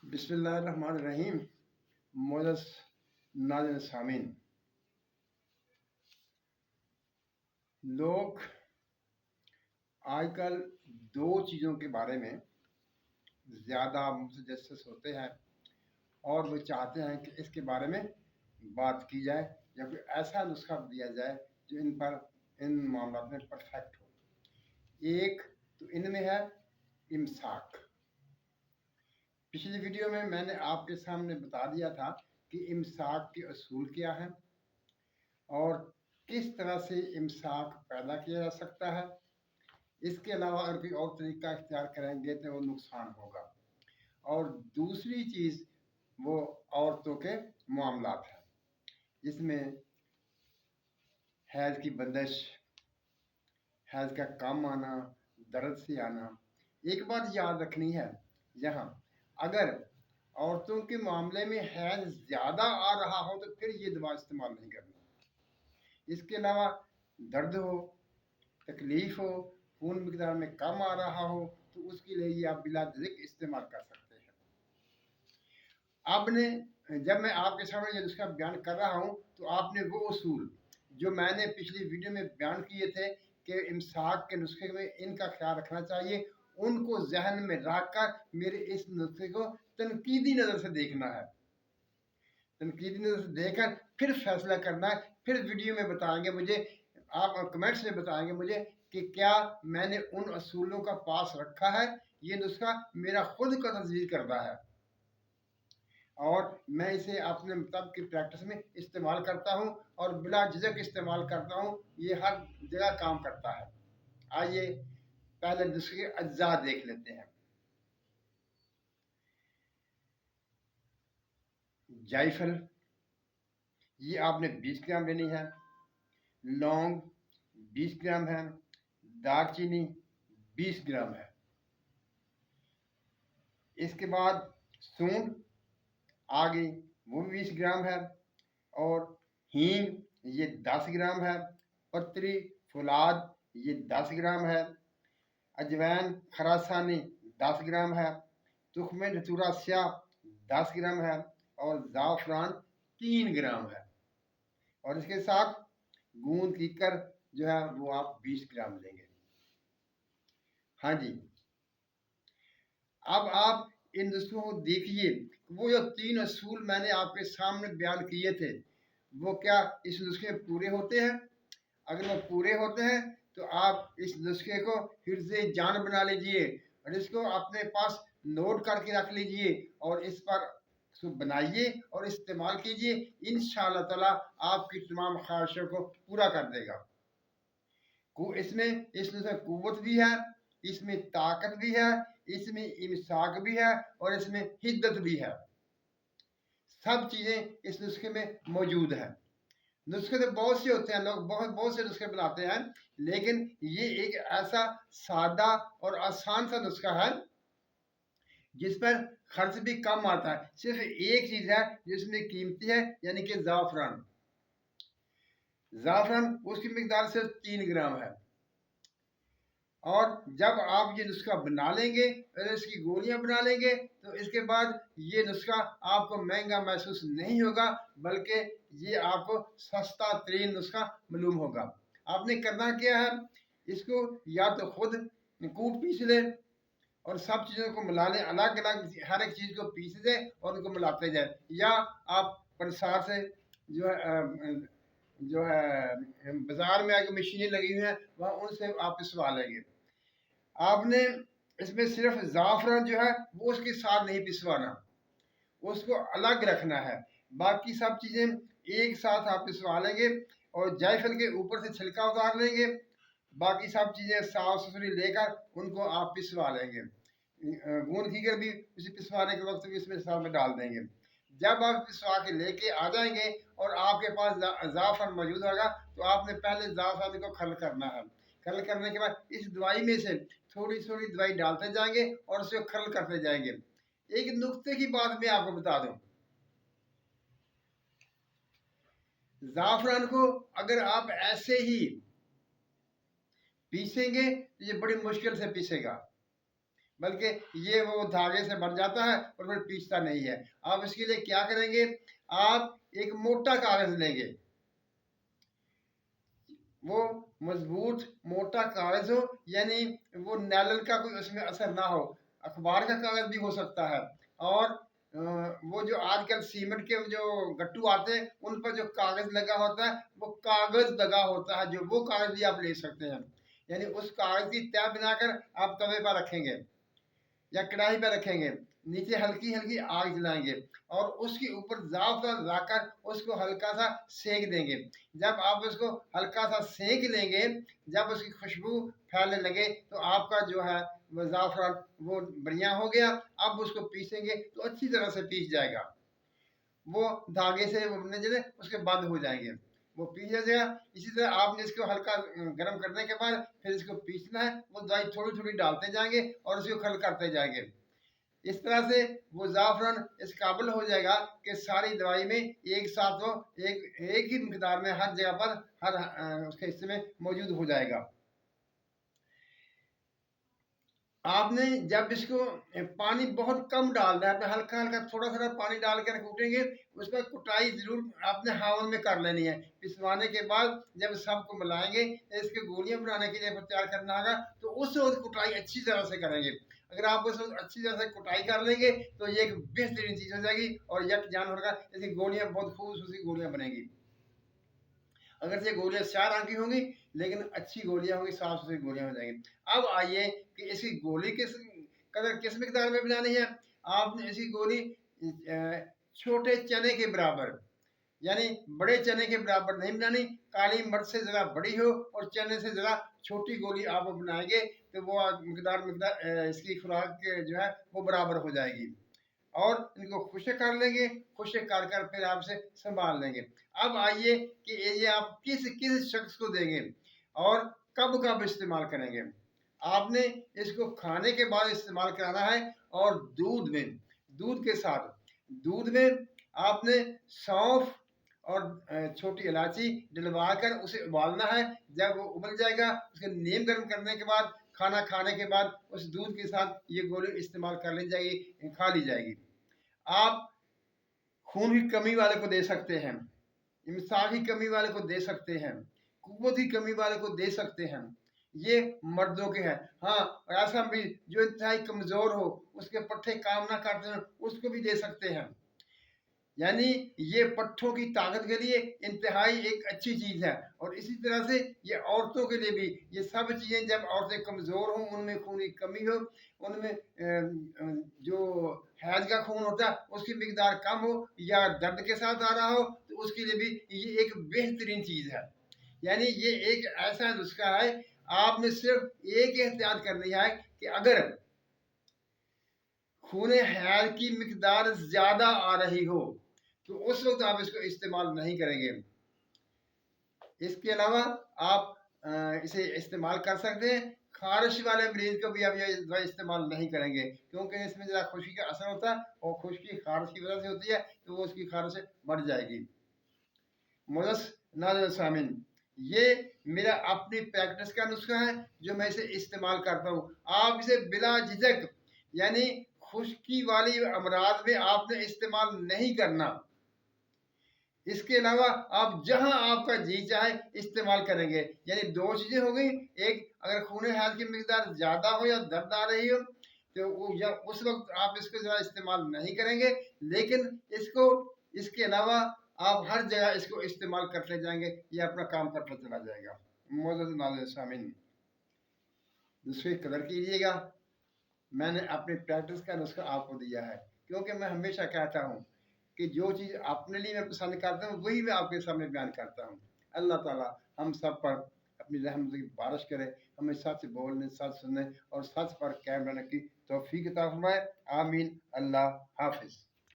बिस्मिल्लाहिर्रहमानिर्रहीम। मोअज़्ज़ज़ नाज़रीन सामीन, लोग आजकल दो चीज़ों के बारे में ज़्यादा मुतजस्सिस होते हैं और वो चाहते हैं कि इसके बारे में बात की जाए या कोई ऐसा नुस्खा दिया जाए जो इन मामलों में परफेक्ट हो। एक तो इनमें है इमसाक। पिछली वीडियो में मैंने आपके सामने बता दिया था कि इमसाक के असूल क्या हैं और किस तरह से इमसाक पैदा किया जा सकता है। इसके अलावा अगर कोई और तरीका इख्तियार करेंगे तो वो नुकसान होगा। और दूसरी चीज़ वो औरतों के मामलात हैं, जिसमें हैज़ की बंदिश, हैज़ का कम आना, दर्द से आना। एक बात याद रखनी है यहाँ, अगर औरतों के मामले में हैज़ ज़्यादा आ रहा हो तो फिर ये दवा इस्तेमाल नहीं करनी। इसके अलावा दर्द हो, तकलीफ हो, खून मिकदार में कम आ रहा हो तो उसके लिए ये आप बिला ज़िक्र इस्तेमाल कर सकते हैं। आपने जब मैं आपके सामने ये नुस्खा बयान कर रहा हूँ तो आपने वो उसूल जो मैंने पिछली वीडियो में बयान किए थे कि इमसाक के नुस्खे में इनका ख्याल रखना चाहिए, उनको जहन में रखकर मेरे इस नुस्खे को तनकीदी नज़र से देखना है। तनकीदी नज़र से देखकर फिर फैसला करना है। फिर वीडियो में बताएंगे मुझे, आप कमेंट्स में बताएंगे मुझे कि क्या मैंने उन असूलों का पास रखा है, ये नुस्खा मेरा खुद का तजवीज़ करता है और मैं इसे अपने मुताबिक की प्रैक्टिस में इस्तेमाल करता हूँ और बिला झिझक इस्तेमाल करता हूँ। ये हर जगह काम करता है। आइए पहले नुस्खे के अज्जा देख लेते हैं। जायफल, ये आपने 20 ग्राम लेनी है। लौंग 20 ग्राम है। दालचीनी 20 ग्राम है। इसके बाद सूंड आगे वो भी 20 ग्राम है और हींग ये 10 ग्राम है। पत्री फुलाद ये 10 ग्राम है। अजवैन खरासानी 10 ग्राम है। तुख्म धतूरा स्याह 10 ग्राम है और ज़ाफ़रान 3 ग्राम है। और इसके साथ गूंद कीकर जो है वो आप 20 ग्राम लेंगे। हाँ जी, अब आप इन नुस्खों को देखिए, वो जो 3 असूल मैंने आपके सामने बयान किए थे वो क्या इस नुस्खे में पूरे होते हैं? अगर वो पूरे होते हैं तो आप इस नुस्खे को हिर्ज़े जान बना लीजिए और इसको अपने पास नोट करके रख लीजिए और इस पर इसको बनाइए और इस्तेमाल कीजिए। इंशाअल्लाह ताला आपकी तमाम ख्वाहिशों को पूरा कर देगा। इसमें कुव्वत भी है, इसमें ताकत भी है, इसमें इमसाक भी है और इसमें हिद्दत भी है। सब चीज़ें इस नुस्खे में मौजूद है। नुस्खे तो बहुत से होते हैं, लोग बहुत से नुस्खे बनाते हैं, लेकिन ये एक ऐसा सादा और आसान सा नुस्खा है जिस पर खर्च भी कम आता है। सिर्फ एक चीज़ है जिसमें कीमती है, यानी कि ज़ाफ़रान। ज़ाफ़रान उसकी मिकदार सिर्फ 3 ग्राम है। और जब आप ये नुस्खा बना लेंगे और इसकी गोलियां बना लेंगे तो इसके बाद ये नुस्खा आपको महंगा महसूस नहीं होगा, बल्कि ये आपको सस्ता तरीन नुस्खा मालूम होगा। आपने करना क्या है, इसको या तो खुद कूट पीस लें और सब चीज़ों को मिला लें, अलग अलग हर एक चीज़ को पीस दें और उनको मिलाते जाए, या आप पंसार से जो है बाजार में आगे मशीनें लगी हुई हैं वहाँ उनसे आप पिसवा लेंगे। आपने इसमें सिर्फ ज़ाफ़रान जो है वो उसके साथ नहीं पिसवाना, उसको अलग रखना है। बाकी सब चीज़ें एक साथ आप पिसवा लेंगे और जायफल के ऊपर से छिलका उतार लेंगे। बाकी सब चीज़ें साफ सुथरी लेकर उनको आप पिसवा लेंगे। गूंद कीकर भी उसे पिसवाने के वक्त भी इसमें साथ में डाल देंगे। जब आप पिसवा के लेके आ जाएंगे और आपके पास ज़ाफ़रान मौजूद होगा तो आपने पहले ज़ाफ़रान को खल करना है। खल करने के बाद इस दवाई में से थोड़ी थोड़ी दवाई डालते जाएंगे और उसे खल करते जाएंगे। एक नुक्ते की बात मैं आपको बता दूं, ज़ाफ़रान को अगर आप ऐसे ही पीसेंगे तो ये बड़ी मुश्किल से पीसेगा। बल्कि ये वो धागे से बन जाता है और फिर पीसता नहीं है। आप इसके लिए क्या करेंगे, आप एक मोटा कागज लेंगे, वो मजबूत मोटा कागज हो, यानी वो नायलॉन का कोई उसमें असर ना हो, अखबार का कागज भी हो सकता है। और वो जो आजकल सीमेंट के जो गट्टू आते हैं उन पर जो कागज लगा होता है वो कागज लगा होता है, जो वो कागज भी आप ले सकते हैं। यानी उस कागज की तय बनाकर आप तवे पर रखेंगे या कढ़ाई पे रखेंगे, नीचे हल्की हल्की आग जलाएंगे और उसके ऊपर जाफरान लाकर उसको हल्का सा सेक देंगे। जब आप उसको हल्का सा सेक लेंगे, जब उसकी खुशबू फैलने लगे तो आपका जो है वो जाफरान वो बढ़िया हो गया। अब उसको पीसेंगे तो अच्छी तरह से पीस जाएगा, वो धागे से वो बनने जैसे उसके बंद हो जाएंगे, वो पीस जाएगा। इसी तरह आपने इसको हल्का गर्म करने के बाद फिर इसको पीसना है, वो दवाई थोड़ी थोड़ी डालते जाएंगे और इसको खल करते जाएंगे। इस तरह से वो जाफरान इस काबिल हो जाएगा कि सारी दवाई में एक साथ वो एक ही मिकदार में हर जगह पर हर उसके हिस्से में मौजूद हो जाएगा। आपने जब इसको पानी बहुत कम डालना है, आपने हल्का हल्का थोड़ा थोड़ा पानी डाल कर कूटेंगे, उसमें कुटाई जरूर आपने हावन में कर लेनी है। पिसवाने के बाद जब सबको मिलाएंगे, इसके गोलियां बनाने के लिए तैयार करना होगा, तो उस वक्त कुटाई अच्छी तरह से करेंगे। अगर आप उस वक्त अच्छी तरह से कुटाई कर लेंगे तो ये एक बेहतरीन चीज हो जाएगी और यक जान होगा, इसकी गोलियां बहुत खूबसूरत गोलियां बनेगी। अगर से गोलियां 4 अंक की होंगी लेकिन अच्छी गोलियां होंगी, साफ सुथरी गोलियां हो जाएंगी। अब आइए कि इसकी गोली किस कदर किस मिकदार में बनानी है। आपने इसकी गोली छोटे चने के बराबर, यानी बड़े चने के बराबर नहीं बनानी, काली मिर्च से जरा बड़ी हो और चने से जरा छोटी गोली आप बनाएंगे तो वो मिकदार मिकदार इसकी खुराक जो है वो बराबर हो जाएगी। और इनको खुश्क कर लेंगे, खुश्क कर कर फिर आपसे संभाल लेंगे। अब आइए कि ये आप किस किस शख्स को देंगे और कब कब इस्तेमाल करेंगे। आपने इसको खाने के बाद इस्तेमाल कराना है और दूध में, दूध के साथ, दूध में आपने सौंफ और छोटी इलायची डलवा कर उसे उबालना है। जब वो उबल जाएगा उसके नीम गर्म करने के बाद खाना खाने के बाद उस दूध के साथ ये गोली इस्तेमाल कर ली जाएगी, खा ली जाएगी। आप खून की कमी वाले को दे सकते हैं, इमसाक की कमी वाले को दे सकते हैं, कुव्वत की कमी वाले को दे सकते हैं। ये मर्दों के हैं। हाँ, और ऐसा भी जो इंतहाई कमजोर हो, उसके पट्टे काम ना करते हैं, उसको भी दे सकते हैं। यानी ये पट्ठों की ताकत के लिए इंतहाई एक अच्छी चीज है। और इसी तरह से ये औरतों के लिए भी, ये सब चीजें जब औरतें कमजोर हों, उनमें खून की कमी हो, उनमें जो हैज का खून होता है उसकी मिकदार कम हो या दर्द के साथ आ रहा हो, तो उसके लिए भी ये एक बेहतरीन चीज है। यानी ये एक ऐसा नुस्खा है, आपने सिर्फ एक एहतियात करनी है कि अगर खून हैज की मिकदार ज्यादा आ रही हो तो उस वक्त आप इसको इस्तेमाल नहीं करेंगे। इसके अलावा आप इसे इस्तेमाल कर सकते हैं। खारिश वाले मरीज को भी आप ये दवाई इस्तेमाल नहीं करेंगे, क्योंकि इसमें ज़रा खुश्की का असर होता है और खुश्की खारिश की वजह से होती है, तो वो उसकी खारिश बढ़ जाएगी। मुदस नाज़िर सामीन, ये मेरा अपनी प्रैक्टिस का नुस्खा है जो मैं इसे इस्तेमाल करता हूँ। आप इसे बिला झिझक, यानी खुश्की वाली अमराज में आपने इस्तेमाल नहीं करना। इसके अलावा आप जहां आपका जी चाहे इस्तेमाल करेंगे। यानी दो चीजें हो गई, एक अगर खून हैज की मिकदार ज्यादा हो या दर्द आ रही हो तो वो या उस वक्त आप इसको जरा इस्तेमाल नहीं करेंगे, लेकिन इसको इसके अलावा आप हर जगह इसको इस्तेमाल करते जाएंगे, ये अपना काम करता चला जाएगा। मौजूद नाज़िर सामीन, दूसरी कदर कीजिएगा। मैंने अपनी प्रैक्टिस का नुस्खा आपको दिया है, क्योंकि मैं हमेशा कहता हूँ कि जो चीज़ अपने लिए मैं पसंद करता हूँ वही मैं आपके सामने बयान करता हूँ। अल्लाह ताला हम सब पर अपनी रहमत की बारिश करे, हमें सच बोलने, सच सुनने और सच पर कायम रहने की तौफीक अता फरमाए। आमीन। अल्लाह हाफिज।